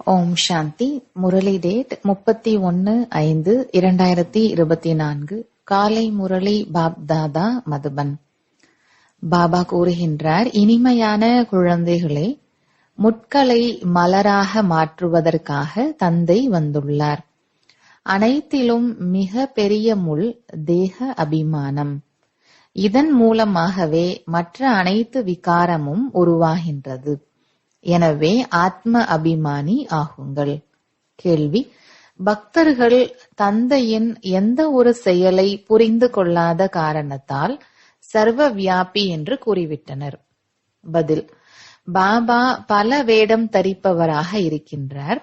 ஓம் சாந்தி. Murali date 31/5/2024. காலை Murali pop தாதா மதுபன். பாபா கூறுகின்றார், இனிமையான குழந்தைகளே, முட்களை மலராக மாற்றுவதற்காக தந்தை வந்துள்ளார். அனைத்திலும் மிக பெரிய முள் தேக அபிமானம். இதன் மூலமாகவே மற்ற அனைத்து விகாரமும் உருவாகின்றது. எனவே ஆத்ம அபிமானி ஆகுங்கள். கேள்வி: பக்தர்கள் தந்தையின் எந்த ஒரு செயலை புரிந்து கொள்ளாத காரணத்தால் சர்வ வியாபி என்று கூறிவிட்டனர். பதில்: பாபா பல வேடம் தரிப்பவராக இருக்கின்றார்.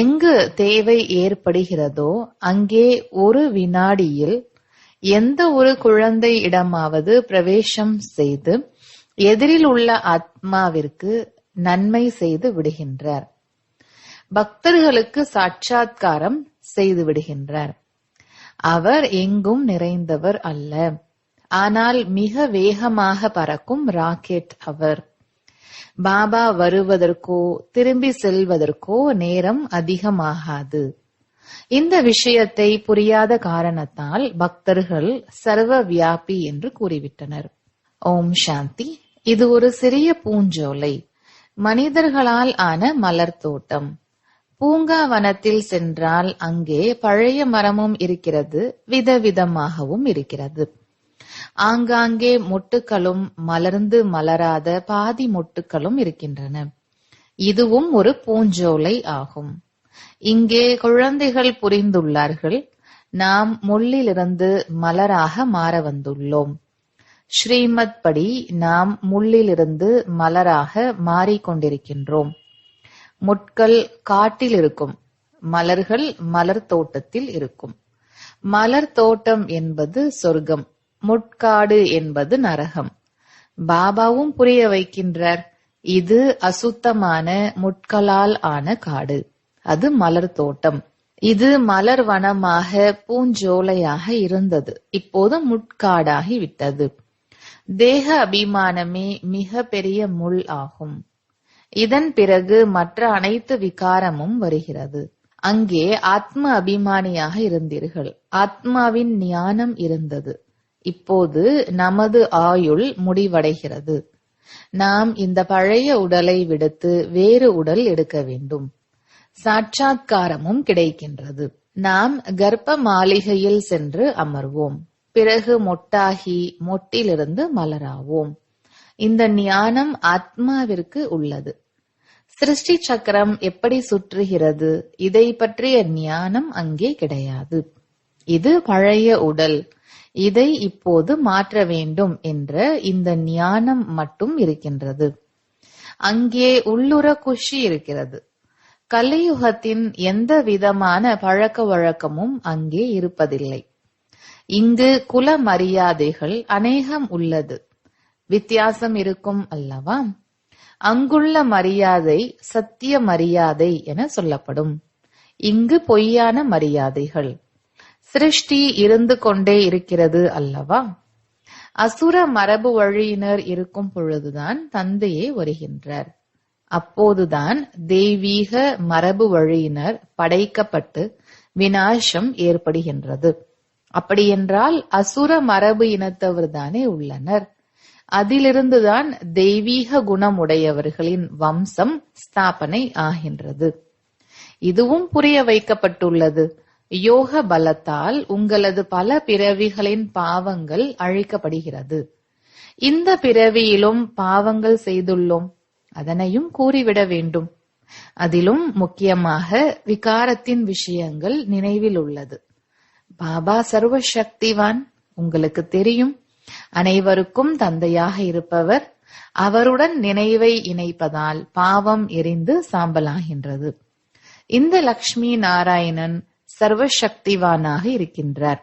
எங்கு தேவை ஏற்படுகிறதோ அங்கே ஒரு வினாடியில் எந்த ஒரு குழந்தை இடமாவது பிரவேசம் செய்து எதிரில் உள்ள ஆத்மாவிற்கு நன்மை செய்து விடுகின்றார். பக்தர்களுக்கு சாட்சாத்காரம் செய்து விடுகின்றார். அவர் எங்கும் நிறைந்தவர் அல்ல, ஆனால் மிக வேகமாக பறக்கும் ராக்கெட் அவர். பாபா வருவதற்கோ திரும்பி செல்வதற்கோ நேரம் அதிகமாகாது. இந்த விஷயத்தை புரியாத காரணத்தால் பக்தர்கள் சர்வ வியாபி என்று கூறிவிட்டனர். ஓம் சாந்தி. இது ஒரு சிறிய பூஞ்சோலை, மனிதர்களால் ஆன மலர் தோட்டம். பூங்காவனத்தில் சென்றால் அங்கே பழைய மரமும் இருக்கிறது, விதவிதமாகவும் இருக்கிறது. ஆங்காங்கே மொட்டுக்களும் மலர்ந்து மலராத பாதி மொட்டுக்களும் இருக்கின்றன. இதுவும் ஒரு பூஞ்சோலை ஆகும். இங்கே குழந்தைகள் புரிந்துள்ளார்கள், நாம் முள்ளிலிருந்து மலராக மாற வந்துள்ளோம். ஸ்ரீமத் படி நாம் முள்ளிலிருந்து மலராக மாறிக்கொண்டிருக்கின்றோம். முட்கள் காட்டில் இருக்கும், மலர்கள் மலர் தோட்டத்தில் இருக்கும். மலர் தோட்டம் என்பது சொர்க்கம், முட்காடு என்பது நரகம். பாபாவும் புரிய வைக்கின்றார், இது அசுத்தமான முட்களால் ஆன காடு, அது மலர் தோட்டம். இது மலர் வனமாக பூஞ்சோலையாக இருந்தது, இப்போது முட்காடாகி விட்டது. தேக அபிமானமே மிக பெரிய முள் ஆகும். இதன் பிறகு மற்ற அனைத்து விகாரமும் வருகிறது. அங்கே ஆத்ம அபிமானியாக இருந்தீர்கள், ஆத்மாவின் ஞானம் இருந்தது. இப்போது நமது ஆயுள் முடிவடைகிறது. நாம் இந்த பழைய உடலை விடுத்து வேறு உடல் எடுக்க வேண்டும். சாட்சாத்காரமும் கிடைக்கின்றது. நாம் கர்ப்ப மாளிகையில் சென்று அமர்வோம். பிறகு மொட்டாகி மொட்டிலிருந்து மலராவோம். இந்த ஞானம் ஆத்மாவிற்கு உள்ளது. சிருஷ்டி சக்கரம் எப்படி சுற்றுகிறது, இதை பற்றிய ஞானம் அங்கே கிடையாது. இது பழைய உடல், இதை இப்போது மாற்ற வேண்டும் என்ற இந்த ஞானம் மட்டும் இருக்கின்றது. அங்கே உள்ளுர குஷி இருக்கிறது. கலியுகத்தின் எந்த விதமான பழக்க வழக்கமும் அங்கே இருப்பதில்லை. இங்கு குல மரியாதைகள் அநேகம் உள்ளது, வித்தியாசம் இருக்கும் அல்லவா? அங்குள்ள மரியாதை சத்திய மரியாதை என சொல்லப்படும். இங்கு பொய்யான மரியாதைகள். சிருஷ்டி இருந்து கொண்டே இருக்கிறது அல்லவா? அசுர மரபு வழியினர் இருக்கும் பொழுதுதான் தந்தையே வருகின்றார். அப்போதுதான் தெய்வீக மரபு வழியினர் படைக்கப்பட்டு விநாசம் ஏற்படுகின்றது. அப்படியென்றால் அசுர மரபு இனத்தவர் தானே உள்ளனர். அதிலிருந்துதான் தெய்வீக குணமுடையவர்களின் வம்சம் ஸ்தாபனை ஆகின்றது. இதுவும் புரிய வைக்கப்பட்டுள்ளது. யோக பலத்தால் உங்களது பல பிறவிகளின் பாவங்கள் அழிக்கப்படுகிறது. இந்த பிறவியிலும் பாவங்கள் செய்துள்ளோம், அதனையும் கூறிவிட வேண்டும். அதிலும் முக்கியமாக விகாரத்தின் விஷயங்கள் நினைவில் உள்ளது. பாபா சர்வ சக்திவான், உங்களுக்கு தெரியும். அனைவருக்கும் தந்தையாக இருப்பவர். அவருடன் நினைவை இணைப்பதால் பாவம் எரிந்து சாம்பலாகின்றது. இந்த லக்ஷ்மி நாராயணன் சர்வ சக்திவானாக இருக்கின்றார்.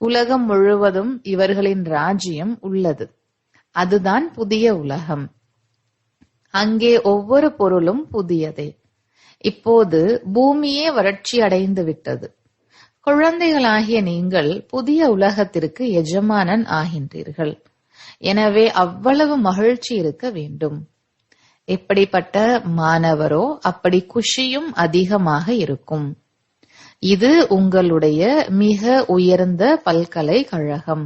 உலகம் முழுவதும் இவர்களின் ராஜ்யம் உள்ளது. அதுதான் புதிய உலகம். அங்கே ஒவ்வொரு பொருளும் புதியதே. இப்போது பூமியே வறட்சி அடைந்து விட்டது. குழந்தைகளாகிய நீங்கள் புதிய உலகத்திற்கு எஜமானன் ஆகின்றீர்கள். எனவே அவ்வளவு மகிழ்ச்சி இருக்க வேண்டும். எப்படிப்பட்ட மாணவரோ அப்படி குஷியும் அதிகமாக இருக்கும். இது உங்களுடைய மிக உயர்ந்த பல்கலைக்கழகம்.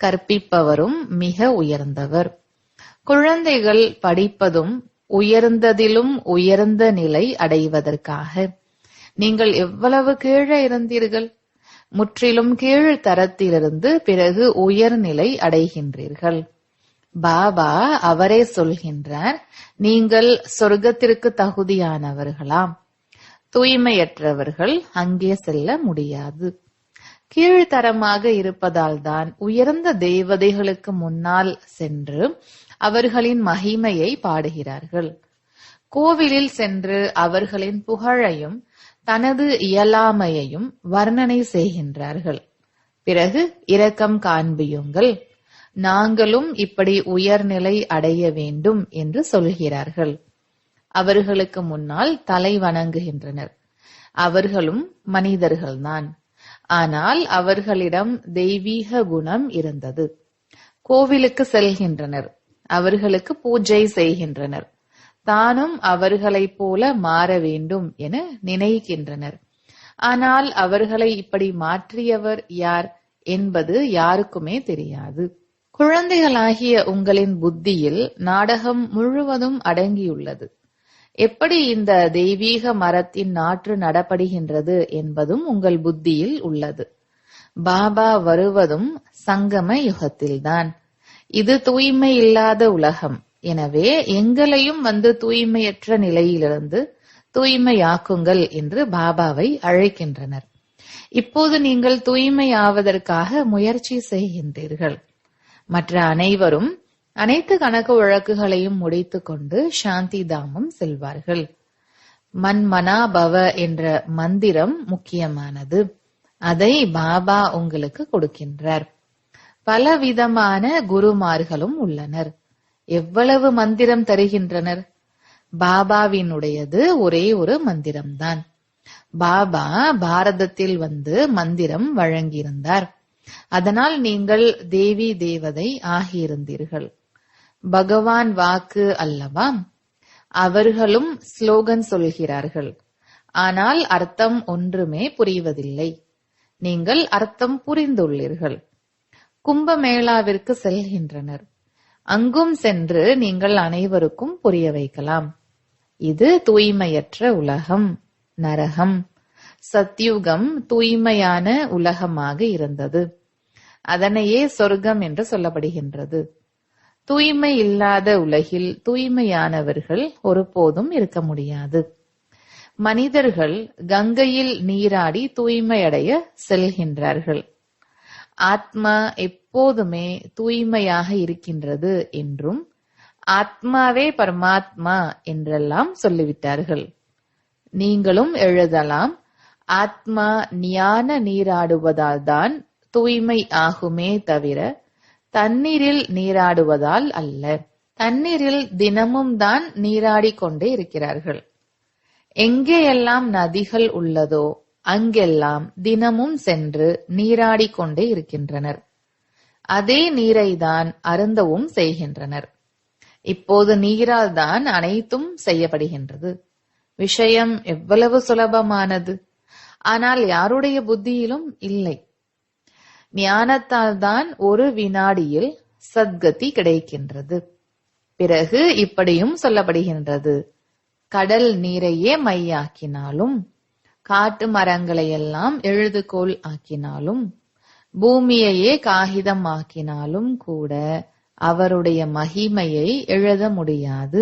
கற்பிப்பவரும் மிக உயர்ந்தவர். குழந்தைகள் படிப்பதும் உயர்ந்ததிலும் உயர்ந்த நிலை அடைவதற்காக. நீங்கள் எவ்வளவு கீழே இருந்தீர்கள்? முற்றிலும் கீழ் தரத்திலிருந்து பிறகு உயர்நிலை அடைகின்றீர்கள். பாபா அவரே சொல்கின்றார், நீங்கள் சொர்க்கத்திற்கு தகுதியானவர்களாம். தூய்மையற்றவர்கள் அங்கே செல்ல முடியாது. கீழ்த்தரமாக இருப்பதால் தான் உயர்ந்த தேவதைகளுக்கு முன்னால் சென்று அவர்களின் மகிமையை பாடுகிறார்கள். கோவிலில் சென்று அவர்களின் புகழையும் தனது இயலாமையையும் வர்ணனை செய்கின்றார்கள். பிறகு இரக்கம் காண்பியுங்கள், நாங்களும் இப்படி உயர்நிலை அடைய வேண்டும் என்று சொல்கிறார்கள். அவர்களுக்கு முன்னால் தலை வணங்குகின்றனர். அவர்களும் மனிதர்கள்தான். ஆனால் அவர்களிடம் தெய்வீக குணம் இருந்தது. கோவிலுக்கு செல்கின்றனர். அவர்களுக்கு பூஜை செய்கின்றனர். தானும் அவர்களைப் போல மாற வேண்டும் என நினைக்கின்றனர். ஆனால் அவர்களை இப்படி மாற்றியவர் யார் என்பது யாருக்குமே தெரியாது. குழந்தைகளாகிய உங்களின் புத்தியில் நாடகம் முழுவதும் அடங்கியுள்ளது. எப்படி இந்த தெய்வீக மரத்தின் நாற்று நடப்படுகின்றது என்பதும் உங்கள் புத்தியில் உள்ளது. பாபா வருவதும் சங்கம யுகத்தில்தான். இது தூய்மை இல்லாத உலகம். எனவே எங்களையும் வந்து தூய்மையற்ற நிலையிலிருந்து தூய்மையாக்குங்கள் என்று பாபாவை அழைக்கின்றனர். இப்போது நீங்கள் தூய்மையாவதற்காக முயற்சி செய்கின்றீர்கள். மற்ற அனைவரும் அனைத்து கணக்கு வழக்குகளையும் முடித்துக் கொண்டு சாந்தி தாமம் செல்வார்கள். மன்மனா பவ என்ற மந்திரம் முக்கியமானது. அதை பாபா உங்களுக்கு கொடுக்கின்றார். பலவிதமான குருமார்களும் உள்ளனர். எவ்வளவு மந்திரம் தருகின்றனர்? பாபாவினுடையது ஒரே ஒரு மந்திரம்தான். பாபா பாரதத்தில் வந்து மந்திரம் வழங்கியிருந்தார். அதனால் நீங்கள் தேவி தேவதை ஆகியிருந்தீர்கள். பகவான் வாக்கு அல்லவா? அவர்களும் ஸ்லோகன் சொல்கிறார்கள். ஆனால் அர்த்தம் ஒன்றுமே புரிவதில்லை. நீங்கள் அர்த்தம் புரிந்துள்ளீர்கள். கும்பமேளாவிற்கு செல்கின்றனர். அங்கும் சென்று நீங்கள் அனைவருக்கும் புரிய வைக்கலாம். இது தூய்மையற்ற உலகம், நரகம். சத்யுகம் தூய்மையான உலகமாக இருந்தது. அதனையே சொர்க்கம் என்று சொல்லப்படுகின்றது. தூய்மை இல்லாத உலகில் தூய்மையானவர்கள் ஒருபோதும் இருக்க முடியாது. மனிதர்கள் கங்கையில் நீராடி தூய்மையடைய செல்கின்றார்கள். ஆத்மா எப்போதுமே தூய்மையாக இருக்கின்றது என்றும் ஆத்மாவே பரமாத்மா என்றெல்லாம் சொல்லிவிட்டார்கள். நீங்களும் எழுதலாம், ஆத்மா ஞான நீராடுவதால் தான் தூய்மை ஆகுமே தவிர தண்ணீரில் நீராடுவதால் அல்ல. தண்ணீரில் தினமும் தான் நீராடிக் கொண்டே இருக்கிறார்கள். எங்கேயெல்லாம் நதிகள் உள்ளதோ அங்கெல்லாம் தினமும் சென்று நீராடிக் கொண்டே இருக்கின்றனர். அதே நீரை தான் அருந்தவும் செய்கின்றனர். இப்போது நீரால் தான் அனைத்தும் செய்யப்படுகின்றது. விஷயம் எவ்வளவு சுலபமானது. ஆனால் யாருடைய புத்தியிலும் இல்லை. ஞானத்தால் தான் ஒரு வினாடியில் சத்கதி கிடைக்கின்றது. பிறகு இப்படியும் சொல்லப்படுகின்றது, கடல் நீரையே மையாக்கினாலும், காட்டு மரங்களையெல்லாம் எழுதுகோல் ஆக்கினாலும், பூமியையே காகிதம் ஆக்கினாலும் கூட அவருடைய மகிமையை எழுத முடியாது.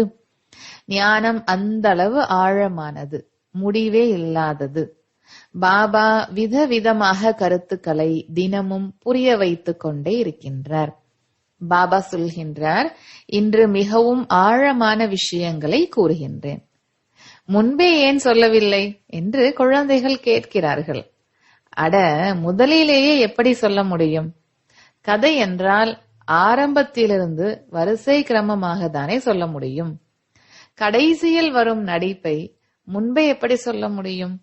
ஞானம் அந்த அளவு ஆழமானது, முடிவே இல்லாதது. பாபா விதவிதமாக கருத்துக்களை தினமும் புரிய வைத்துக் கொண்டே இருக்கின்றார். பாபா சொல்கின்றார், இன்று மிகவும் ஆழமான விஷயங்களை கூறுகின்றேன். முன்பே ஏன் சொல்லவில்லை என்று குழந்தைகள் கேட்கிறார்கள். அட, முதலிலேயே எப்படி சொல்ல முடியும்? கதை என்றால் ஆரம்பத்திலிருந்து வரிசை கிரமமாக தானே சொல்ல முடியும். கடைசியில் வரும் நடிப்பை முன்பே எப்படி சொல்ல முடியும்?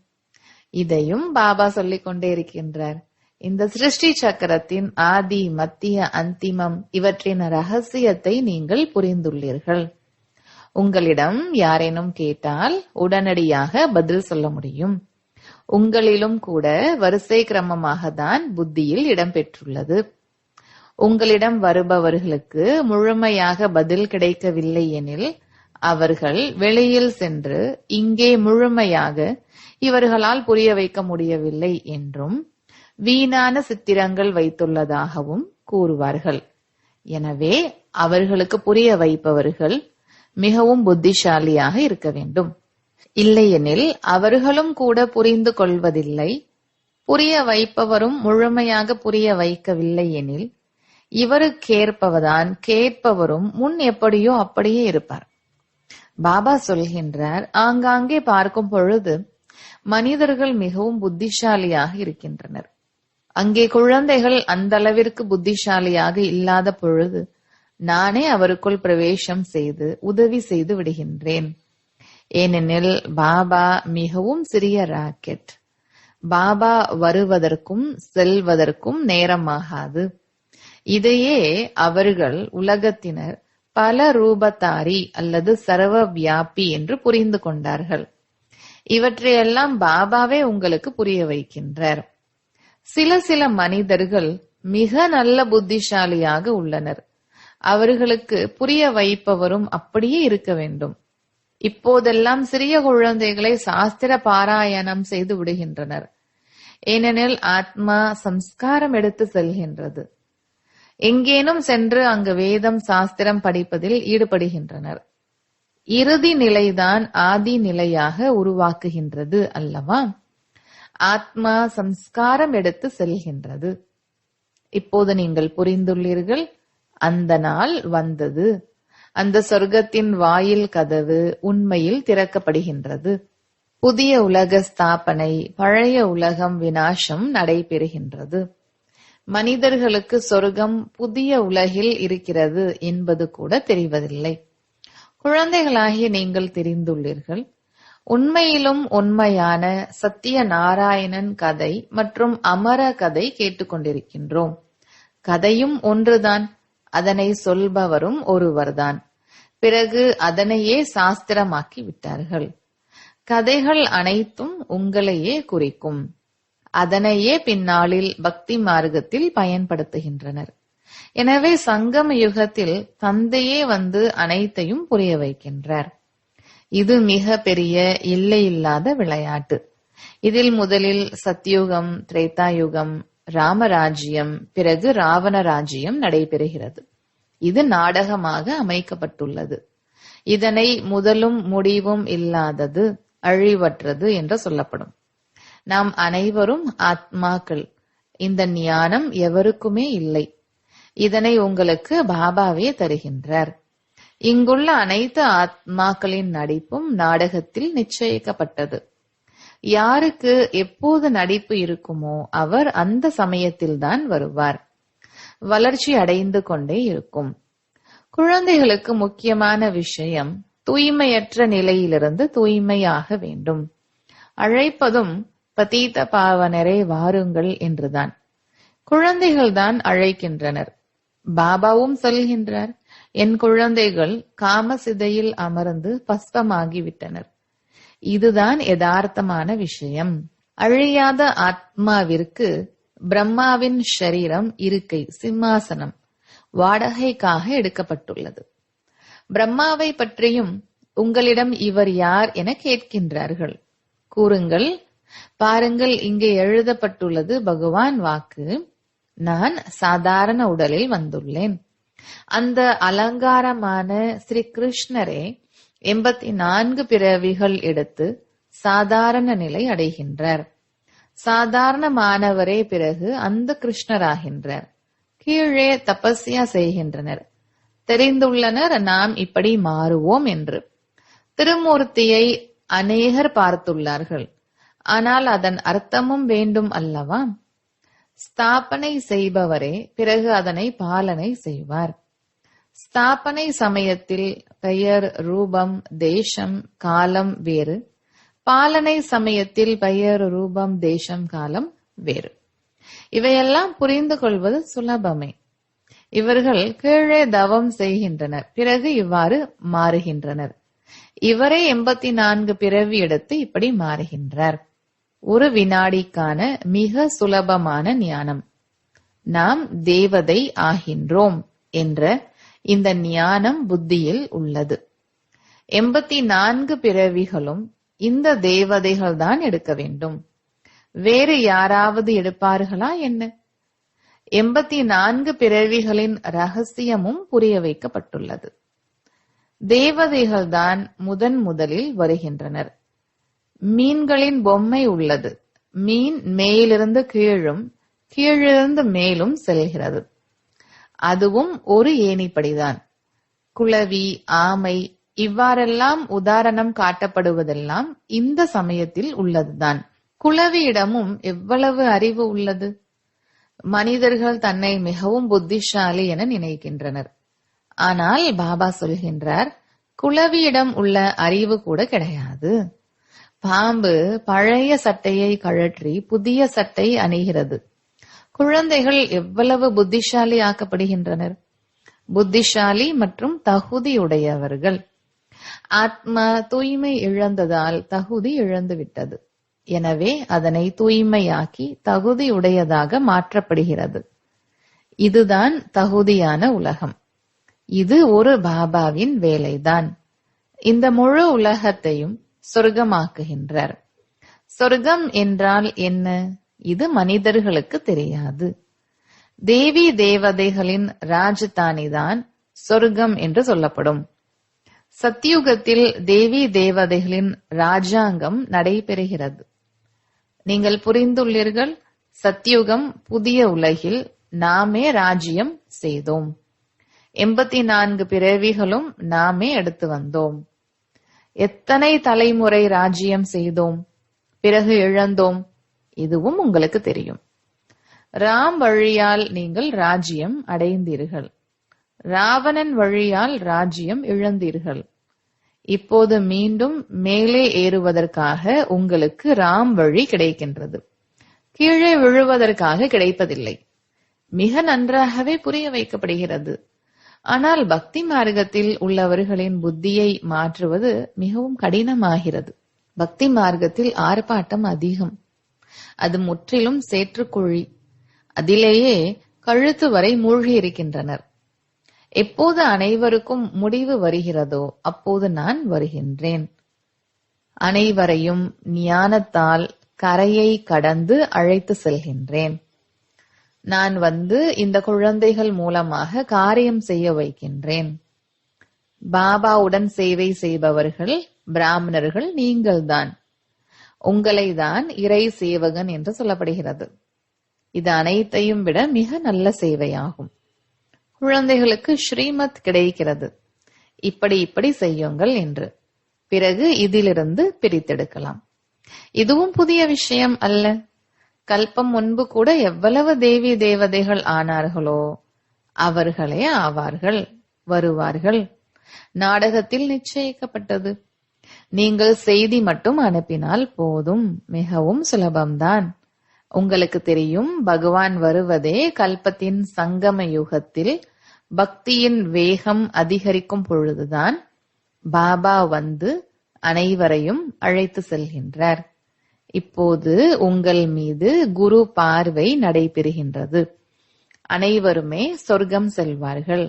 இதையும் பாபா சொல்லிக் கொண்டே இருக்கின்றார். இந்த சிருஷ்டி சக்கரத்தின் ஆதி, மத்திய, அந்திமம் இவற்றின் ரகசியத்தை நீங்கள் புரிந்துள்ளீர்கள். உங்களிடம் யாரேனும் கேட்டால் உடனடியாக பதில் சொல்ல முடியும். உங்களிலும் கூட வரிசை கிரமமாக தான் புத்தியில் இடம்பெற்றுள்ளது. உங்களிடம் வருபவர்களுக்கு முழுமையாக பதில் கிடைக்கவில்லை எனில் அவர்கள் வெளியில் சென்று இங்கே முழுமையாக இவர்களால் புரிய வைக்க முடியவில்லை என்றும் வீணான சித்திரங்கள் வைத்துள்ளதாகவும் கூறுவார்கள். எனவே அவர்களுக்கு புரிய வைப்பவர்கள் மிகவும் புத்திசாலியாக இருக்க வேண்டும். இல்லையெனில் அவர்களும் கூட புரிந்து கொள்வதில்லை. புரிய வைப்பவரும் முழுமையாக புரிய வைக்கவில்லை எனில் இவருக்கேற்பவதான் கேட்பவரும் முன் எப்படியோ அப்படியே இருப்பார். பாபா சொல்கின்றார், ஆங்காங்கே பார்க்கும் பொழுது மனிதர்கள் மிகவும் புத்திசாலியாக இருக்கின்றனர். அங்கே குழந்தைகள் அந்த அளவிற்கு புத்திசாலியாக இல்லாத பொழுது நானே அவருக்குள் பிரவேசம் செய்து உதவி செய்து விடுகின்றேன். ஏனெனில் பாபா மிகவும் சிறிய ராக்கெட். பாபா வருவதற்கும் செல்வதற்கும் நேரமாகாது. இதையே அவர்கள் உலகத்தினர் பல ரூபத்தாரி அல்லது சர்வ வியாபி என்று புரிந்து கொண்டார்கள். இவற்றையெல்லாம் பாபாவே உங்களுக்கு புரிய வைக்கின்றார். சில மனிதர்கள் மிக நல்ல புத்திசாலியாக உள்ளனர். அவர்களுக்கு புரிய வைப்பவரும் அப்படியே இருக்க வேண்டும். இப்போதெல்லாம் சிறிய குழந்தைகளை சாஸ்திர பாராயணம் செய்து விடுகின்றனர். ஏனெனில் ஆத்மா சம்ஸ்காரம் எடுத்து செல்கின்றது. எங்கேனும் சென்று அங்கு வேதம் சாஸ்திரம் படிப்பதில் ஈடுபடுகின்றனர். இறுதி நிலைதான் ஆதி நிலையாக உருவாக்குகின்றது அல்லவா? ஆத்மா சம்ஸ்காரம் எடுத்து செல்கின்றது. இப்போது நீங்கள் புரிந்துள்ளீர்கள். அந்த நாள் வந்தது. அந்த சொர்க்கத்தின் வாயில் கதவு உண்மையில் திறக்கப்படுகின்றது. புதிய உலக ஸ்தாபனை, பழைய உலகம் விநாசம் நடைபெறுகின்றது. மனிதர்களுக்கு சொர்க்கம் புதிய உலகில் இருக்கிறது என்பது கூட தெரிவதில்லை. குழந்தைகளாகிய நீங்கள் தெரிந்துள்ளீர்கள். உண்மையிலும் உண்மையான சத்திய நாராயணன் கதை மற்றும் அமர கதை கேட்டுக்கொண்டிருக்கின்றோம். கதையும் ஒன்றுதான், அதனை சொல்பவரும் ஒருவர்தான். பிறகு அதனையே சாஸ்திரமாக்கி விட்டார்கள். கதைகள் அனைத்தும் உங்களையே குறிக்கும். அதனையே பின்னாளில் பக்தி மார்க்கத்தில் பயன்படுத்துகின்றனர். எனவே சங்கம யுகத்தில் தந்தையே வந்து அனைத்தையும் புரிய வைக்கின்றார். இது மிக பெரிய எல்லையில்லாத விளையாட்டு. இதில் முதலில் சத்யுகம், திரேதாயுகம், ராமராஜ்யம், பிறகு ராவண ராஜ்யம் நடைபெறுகிறது. இது நாடகமாக அமைக்கப்பட்டுள்ளது. இதனை முதலும் முடிவும் இல்லாதது, அழிவற்றது என்று சொல்லப்படும். நாம் அனைவரும் ஆத்மாக்கள். இந்த ஞானம் எவருக்குமே இல்லை. இதனை உங்களுக்கு பாபாவே தருகின்றார். இங்குள்ள அனைத்து ஆத்மாக்களின் நடிப்பும் நாடகத்தில் நிச்சயிக்கப்பட்டது. யாருக்கு எப்போது நடிப்பு இருக்குமோ அவர் அந்த சமயத்தில்தான் வருவார். வளர்ச்சி அடைந்து கொண்டே இருக்கும். குழந்தைகளுக்கு முக்கியமான விஷயம் தூய்மையற்ற நிலையிலிருந்து தூய்மையாக வேண்டும். அழைப்பதும் பதீத பாவனரே வாருங்கள் என்றுதான். குழந்தைகள்தான் அழைக்கின்றனர். பாபாவும் சொல்கின்றார், என் குழந்தைகள் காமசிதையில் அமர்ந்து பஸ்பமாகிவிட்டனர். இதுதான் யதார்த்தமான விஷயம். அழியாத ஆத்மாவிற்கு பிரம்மாவின் ஷரீரம், இருக்கை, சிம்மாசனம் வாடகைக்காக எடுக்கப்பட்டுள்ளது. பிரம்மாவை பற்றியும் உங்களிடம் இவர் யார் என கேட்கின்றார்கள். கூறுங்கள், பாருங்கள், இங்கே எழுதப்பட்டுள்ளது பகவான் வாக்கு. நான் சாதாரண உடலில் வந்துள்ளேன். அந்த அலங்காரமான ஸ்ரீ கிருஷ்ணரே 84 பிறவிகள் எடுத்து சாதாரண நிலை அடைகின்றார். சாதாரணமானவரே பிறகு அந்த கிருஷ்ணராகின்றார். கீழே தபஸ்யா செய்கின்றனர். தெரிந்துள்ளனர் நாம் இப்படி மாறுவோம் என்று. திருமூர்த்தியை அநேகர் பார்த்துள்ளார்கள். ஆனால் அதன் அர்த்தமும் வேண்டும் அல்லவா? ஸ்தாபனை செய்பவரே பிறகு அதனை பாலனை செய்வார். ஸ்தாபனை சமயத்தில் பெயர், ரூபம், தேசம், காலம் வேறு. பாலனை சமயத்தில் பெயர், ரூபம், தேசம், காலம் வேறு. இவையெல்லாம் புரிந்து கொள்வது சுலபமே. இவர்கள் கீழே தவம் செய்கின்றனர். பிறகு இவ்வாறு மாறுகின்றனர். இவரே 84 பிறவி எடுத்து இப்படி மாறுகின்றார். ஒரு வினாடிக்கான மிக சுலபமான ஞானம். நாம் தேவதை ஆகின்றோம் என்ற இந்த ஞானம் புத்தியில் உள்ளது. 84 பிறவிகளும் இந்த தேவதைகள் தான் எடுக்க வேண்டும். வேறு யாராவது எடுப்பார்களா என்ன? 84 பிறவிகளின் ரகசியமும் புரிய வைக்கப்பட்டுள்ளது. தேவதைகள் தான் முதலில் வருகின்றனர். மீன்களின் பொம்மை உள்ளது. மீன் மேலிருந்து கீழும் கீழிருந்து மேலும் செல்கிறது. அதுவும் ஒரு ஏணிப்படிதான். குளவி, ஆமை இவ்வாறெல்லாம் உதாரணம் காட்டப்படுவதெல்லாம் இந்த சமயத்தில் உள்ளதுதான். குளவியிடமும் எவ்வளவு அறிவு உள்ளது! மனிதர்கள் தன்னை மிகவும் புத்திசாலி என நினைக்கின்றனர். ஆனால் பாபா சொல்கின்றார், குளவியிடம் உள்ள அறிவு கூட கிடையாது. பாம்பு பழைய சட்டையை கழற்றி புதிய சட்டை அணிகிறது. குழந்தைகள் எவ்வளவு புத்திசாலி ஆக்கப்படுகின்றனர்! புத்திசாலி மற்றும் தகுதியுடையவர்கள். ஆத்மா தூய்மை இழந்ததால் தகுதி இழந்துவிட்டது. எனவே அதனை தூய்மையாக்கி தகுதியுடையதாக மாற்றப்படுகிறது. இதுதான் தகுதியான உலகம். இது ஒரு பாபாவின் வேலைதான். இந்த முழு உலகத்தையும் சொர்க்கமாக்குகின்றார். சொர்க்கம் என்றால் என்ன? இது மனிதர்களுக்கு தெரியாது. தேவி தேவதைகளின் ராஜதானிதான் சொர்க்கம் என்று சொல்லப்படும். சத்யுகத்தில் தேவி தேவதைகளின் ராஜாங்கம் நடைபெறுகிறது. நீங்கள் புரிந்துள்ளீர்கள். சத்யுகம் புதிய உலகில் நாமே ராஜ்யம் செய்தோம். 84 பிறவிகளும் நாமே எடுத்து வந்தோம். எத்தனை தலைமுறை ராஜ்யம் செய்தோம், பிறகு இழந்தோம், இதுவும் உங்களுக்கு தெரியும். ராம் வழியால் நீங்கள் ராஜ்யம் அடைந்தீர்கள். ராவணன் வழியால் ராஜ்யம் இழந்தீர்கள். இப்போது மீண்டும் மேலே ஏறுவதற்காக உங்களுக்கு ராம் வழி கிடைக்கின்றது. கீழே விழுவதற்காக கிடைப்பதில்லை. மிக நன்றாகவே புரிய வைக்கப்படுகிறது. ஆனால் பக்தி மார்க்கத்தில் உள்ளவர்களின் புத்தியை மாற்றுவது மிகவும் கடினமாகிறது. பக்தி மார்க்கத்தில் ஆர்ப்பாட்டம் அதிகம். அது முற்றிலும் சேற்றுக்குழி. அதிலேயே கழுத்து வரை மூழ்கி இருக்கின்றனர். எப்போது அனைவருக்கும் முடிவு வருகிறதோ அப்போது நான் வருகின்றேன். அனைவரையும் ஞானத்தால் கரையை கடந்து அழைத்து செல்கின்றேன். நான் வந்து இந்த குழந்தைகள் மூலமாக காரியம் செய்ய வைக்கின்றேன். பாபாவுடன் சேவை செய்பவர்கள் பிராமணர்கள் நீங்கள்தான். உங்களை தான் இறை சேவகன் என்று சொல்லப்படுகிறது. இது அனைத்தையும் விட மிக நல்ல சேவையாகும். குழந்தைகளுக்கு ஸ்ரீமத் கிடைக்கிறது, இப்படி செய்யுங்கள் என்று. பிறகு இதிலிருந்து பிரித்தெடுக்கலாம். இதுவும் புதிய விஷயம் அல்ல. கல்பம் முன்பு கூட எவ்வளவு தேவி தேவதைகள் ஆனார்களோ அவர்களே ஆவார்கள், வருவார்கள். நாடகத்தில் நிச்சயிக்கப்பட்டது. நீங்கள் செய்தி மட்டும் அனுப்பினால் போதும். மிகவும் சுலபம்தான். உங்களுக்கு தெரியும், பகவான் வருவதே கல்பத்தின் சங்கம யுகத்தில் பக்தியின் வேகம் அதிகரிக்கும் பொழுதுதான். பாபா வந்து அனைவரையும் அழைத்து செல்கின்றார். இப்போது உங்கள் மீது குரு பார்வை நடைபெறுகின்றது. அனைவருமே சொர்க்கம் செல்வார்கள்.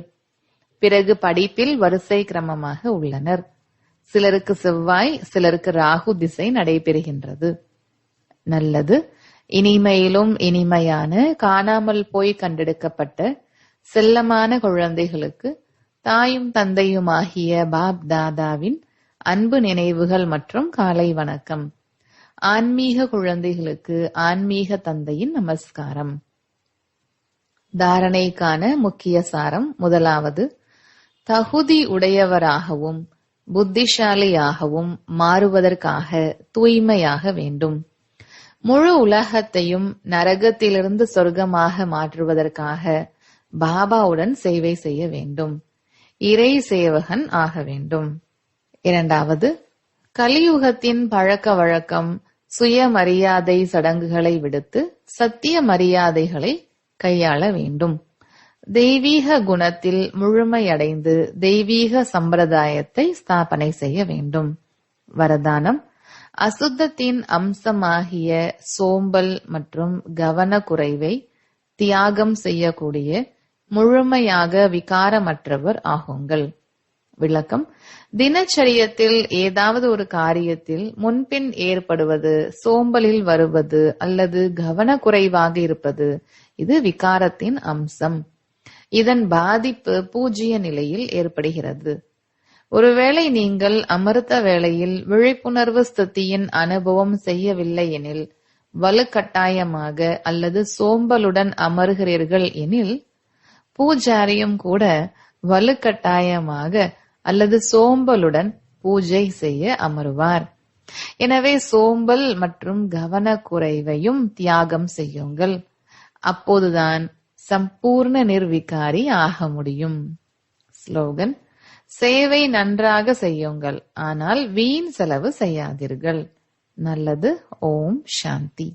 பிறகு படிப்பில் வரிசை கிரமமாக உள்ளனர். சிலருக்கு செவ்வாய், சிலருக்கு ராகு திசை நடைபெறுகின்றது. நல்லது. இனிமையிலும் இனிமையான காணாமல் போய் கண்டெடுக்கப்பட்ட செல்லமான குழந்தைகளுக்கு தாயும் தந்தையுமாகிய பாப் தாதாவின் அன்பு நினைவுகள் மற்றும் காலை வணக்கம். ஆன்மீக குழந்தைகளுக்கு ஆன்மீக தந்தையின் நமஸ்காரம். தாரணைக்கான முக்கிய சாரம். முதலாவது, தகுதி உடையவராகவும் புத்திசாலியாகவும் மாறுவதற்காக தூய்மையாக வேண்டும். முழு உலகத்தையும் நரகத்திலிருந்து சொர்க்கமாக மாற்றுவதற்காக பாபாவுடன் சேவை செய்ய வேண்டும். இறை சேவகன் ஆக வேண்டும். இரண்டாவது, கலியுகத்தின் பழக்க வழக்கம் சுயமரியாதை சடங்குகளை விடுத்து சத்திய மரியாதைகளை கையாள வேண்டும். தெய்வீக குணத்தில் முழுமையடைந்து தெய்வீக சம்பிரதாயத்தை ஸ்தாபனை செய்ய வேண்டும். வரதானம்: அசுத்தத்தின் அம்சமாகிய சோம்பல் மற்றும் கவனக்குறைவை தியாகம் செய்யக்கூடிய முழுமையாக விகாரமற்றவர் ஆகுங்கள். விளக்கம்: தினச்சரியத்தில் ஏதாவது ஒரு காரியத்தில் முன்பின் ஏற்படுவது, சோம்பலில் வருவது அல்லது கவனக்குறைவாக இருப்பது இது விகாரத்தின் அம்சம். இதன் பாதிப்பு பூஜ்ய நிலையில் ஏற்படுகிறது. ஒருவேளை நீங்கள் அமிர்த வேளையில் விழிப்புணர்வு ஸ்திதியின் அனுபவம் செய்யவில்லை எனில், வலுக்கட்டாயமாக அல்லது சோம்பலுடன் அமர்கிறீர்கள் எனில், பூஜாரியும் கூட வலுக்கட்டாயமாக அல்லது சோம்பலுடன் பூஜை செய்ய அமருவார். எனவே சோம்பல் மற்றும் கவனக்குறைவையும் தியாகம் செய்யுங்கள். அப்போதுதான் சம்பூர்ண நிர்விகாரி ஆக முடியும். ஸ்லோகன்: சேவை நன்றாக செய்யுங்கள், ஆனால் வீண் செலவு செய்யாதீர்கள். நல்லது. ஓம் சாந்தி.